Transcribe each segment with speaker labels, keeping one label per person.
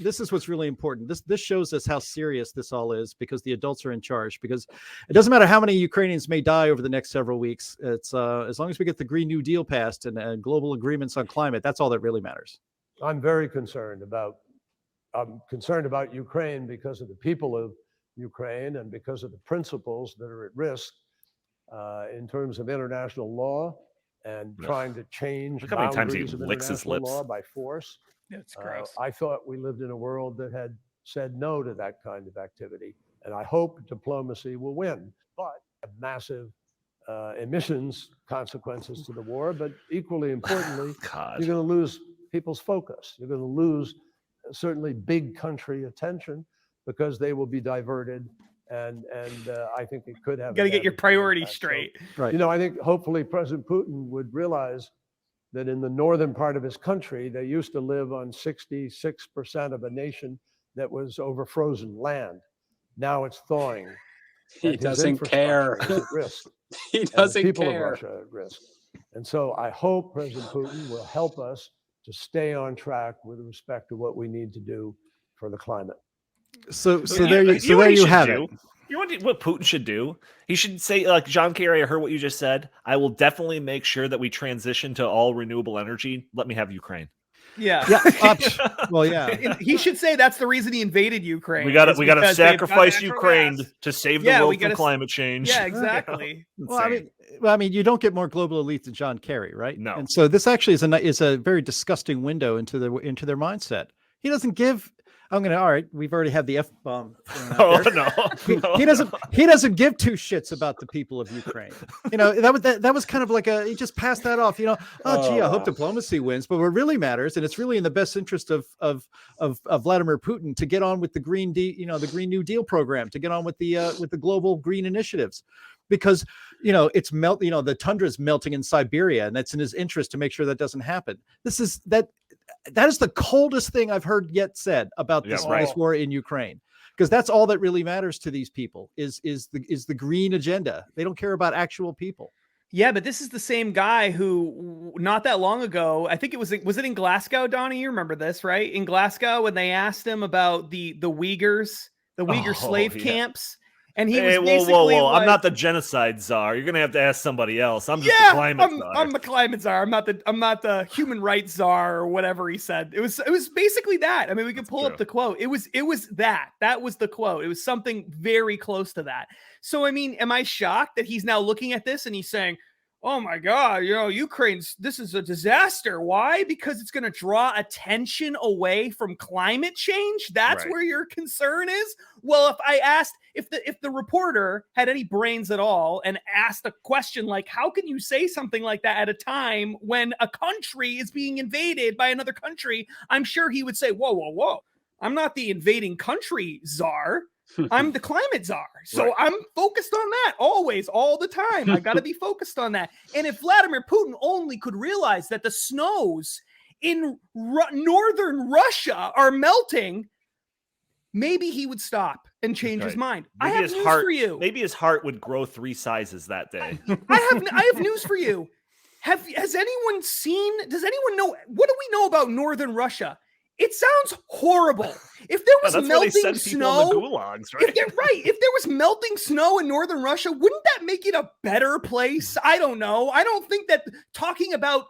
Speaker 1: this is what's really important. This shows us how serious this all is, because the adults are in charge. Because it doesn't matter how many Ukrainians may die over the next several weeks. It's as long as we get the Green New Deal passed and global agreements on climate, that's all that really matters.
Speaker 2: I'm very concerned about Ukraine because of the people of Ukraine and because of the principles that are at risk in terms of international law and trying to change boundaries of international law by force.
Speaker 3: It's gross.
Speaker 2: I thought we lived in a world that had said no to that kind of activity, and I hope diplomacy will win. But massive emissions consequences to the war, but equally importantly, you're going to lose people's focus. You're going to lose certainly big country attention because they will be diverted, and I think it could have.
Speaker 3: You got to get your priorities straight.
Speaker 2: So, right. I think hopefully President Putin would realize that in the northern part of his country, they used to live on 66% of a nation that was over frozen land. Now it's thawing.
Speaker 4: He doesn't care. He doesn't
Speaker 2: people
Speaker 4: care.
Speaker 2: Of Russia are at risk. And so I hope President Putin will help us to stay on track with respect to what we need to do for the climate.
Speaker 1: So there you have it.
Speaker 5: You know what Putin should do? He should say, like, John Kerry, I heard what you just said. I will definitely make sure that we transition to all renewable energy. Let me have Ukraine.
Speaker 3: Yeah.
Speaker 1: Well, yeah.
Speaker 3: He should say that's the reason he invaded Ukraine.
Speaker 5: We got to sacrifice Ukraine to save the world from climate change.
Speaker 3: Yeah, exactly.
Speaker 1: Well, I mean, you don't get more global elite than John Kerry, right?
Speaker 5: No.
Speaker 1: And so this actually is a very disgusting window into their mindset. He doesn't give. All right, we've already had the F-bomb. He doesn't give two shits about the people of Ukraine. That was kind of like he just passed that off. I hope diplomacy wins, but what really matters, and it's really in the best interest of Vladimir Putin to get on with the Green the Green New Deal program, to get on with the global green initiatives, because it's the tundra is melting in Siberia, and that's in his interest to make sure that doesn't happen. That is the coldest thing I've heard yet said about this war in Ukraine, because that's all that really matters to these people is the green agenda. They don't care about actual people.
Speaker 3: Yeah, but this is the same guy who not that long ago, I think was it in Glasgow, Donnie? You remember this, right? In Glasgow, when they asked him about the Uyghurs, the Uyghur slave camps. And he was basically
Speaker 5: whoa.
Speaker 3: like,
Speaker 5: I'm not the genocide czar. You're gonna have to ask somebody else. I'm just the climate czar.
Speaker 3: I'm the climate czar. I'm not the human rights czar or whatever he said. It was basically that. I mean, we could pull up the quote. It was that. That was the quote. It was something very close to that. So I mean, am I shocked that he's now looking at this and he's saying, oh my God, this is a disaster. Why? Because it's going to draw attention away from climate change. That's where your concern is. Well, if the reporter had any brains at all and asked a question like, how can you say something like that at a time when a country is being invaded by another country? I'm sure he would say, whoa. I'm not the invading country czar. I'm the climate czar. So I'm focused on that always, all the time. I got to be focused on that. And if Vladimir Putin only could realize that the snows in northern Russia are melting, maybe he would stop and change his mind.
Speaker 5: Maybe
Speaker 3: I have news for you.
Speaker 5: Maybe his heart would grow 3 sizes that day.
Speaker 3: I have news for you. Does anyone know, what do we know about northern Russia? It sounds horrible. If there was melting snow,
Speaker 5: gulags, right?
Speaker 3: If there was melting snow in northern Russia, wouldn't that make it a better place? I don't know. I don't think that talking about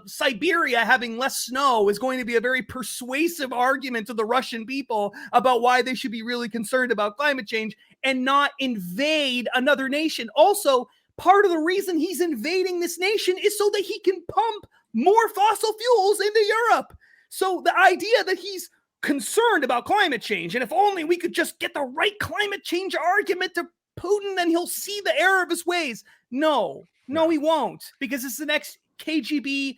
Speaker 3: Siberia having less snow is going to be a very persuasive argument to the Russian people about why they should be really concerned about climate change and not invade another nation. Also, part of the reason he's invading this nation is so that he can pump more fossil fuels into Europe. So the idea that he's concerned about climate change, and if only we could just get the right climate change argument to Putin, then he'll see the error of his ways. No, he won't, because it's the next KGB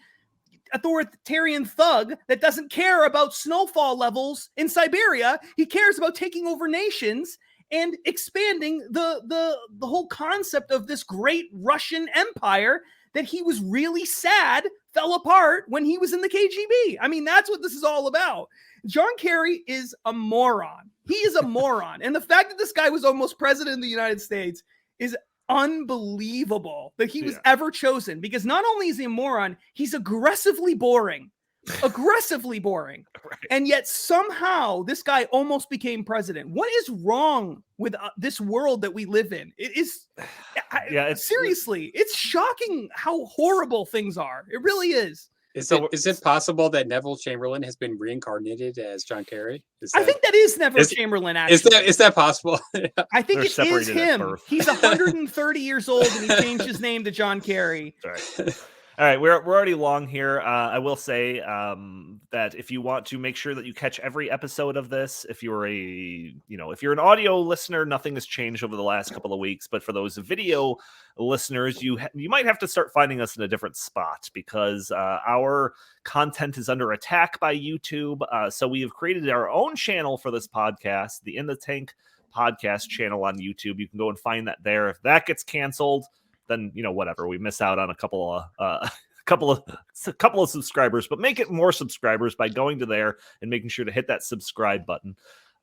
Speaker 3: authoritarian thug that doesn't care about snowfall levels in Siberia. He cares about taking over nations and expanding the whole concept of this great Russian empire that he was really sad fell apart when he was in the KGB. I mean, that's what this is all about. John Kerry is a moron. He is a moron. And the fact that this guy was almost president of the United States is unbelievable that he was ever chosen, because not only is he a moron, he's aggressively boring. aggressively boring.
Speaker 5: Right.
Speaker 3: And yet somehow this guy almost became president. What is wrong with this world that we live in? It is, seriously, it's shocking how horrible things are. It really is.
Speaker 4: Is it possible that Neville Chamberlain has been reincarnated as John Kerry?
Speaker 3: I think that is Neville Chamberlain. Actually,
Speaker 4: is that possible?
Speaker 3: I think it is him. He's 130 years old, and he changed his name to John Kerry.
Speaker 5: Sorry. All right, we're already long here. I will say that if you want to make sure that you catch every episode of this, if you're an audio listener, nothing has changed over the last couple of weeks. But for those video listeners, you might have to start finding us in a different spot because our content is under attack by YouTube. So we have created our own channel for this podcast, the In the Tank podcast channel on YouTube. You can go and find that there. If that gets canceled, then whatever, we miss out on a couple of subscribers, but make it more subscribers by going to there and making sure to hit that subscribe button.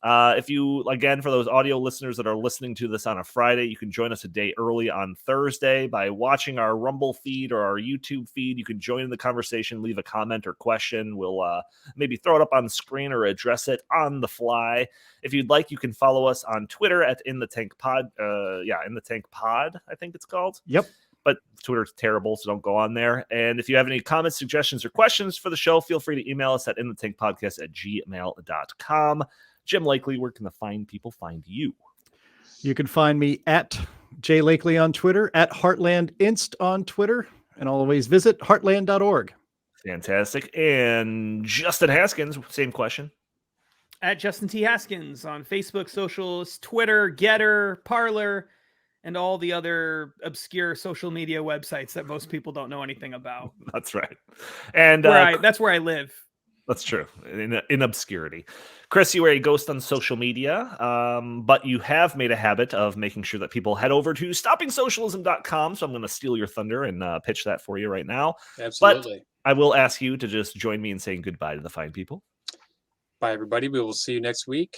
Speaker 5: If you, again, for those audio listeners that are listening to this on a Friday, you can join us a day early on Thursday by watching our Rumble feed or our YouTube feed. You can join in the conversation, leave a comment or question. We'll maybe throw it up on the screen or address it on the fly. If you'd like, you can follow us on Twitter at In the Tank Pod. In the Tank Pod, I think it's called.
Speaker 1: Yep.
Speaker 5: But Twitter's terrible, so don't go on there. And if you have any comments, suggestions, or questions for the show, feel free to email us at inthetankpodcast@gmail.com. Jim Lakely, where can the fine people find you?
Speaker 1: You can find me at J Lakely on Twitter, at Heartland Inst on Twitter, and always visit heartland.org.
Speaker 5: Fantastic. And Justin Haskins, same question.
Speaker 3: At Justin T. Haskins on Facebook, socials, Twitter, Getter, Parler, and all the other obscure social media websites that most people don't know anything about.
Speaker 5: That's right. And
Speaker 3: that's where I live.
Speaker 5: That's true. In obscurity. Chris, you are a ghost on social media, but you have made a habit of making sure that people head over to stoppingsocialism.com. So I'm going to steal your thunder and pitch that for you right now.
Speaker 4: Absolutely.
Speaker 5: But I will ask you to just join me in saying goodbye to the fine people.
Speaker 4: Bye, everybody. We will see you next week.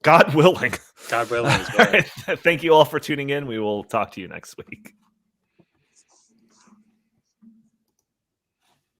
Speaker 5: God willing.
Speaker 4: God willing as well.
Speaker 5: Thank you all for tuning in. We will talk to you next week.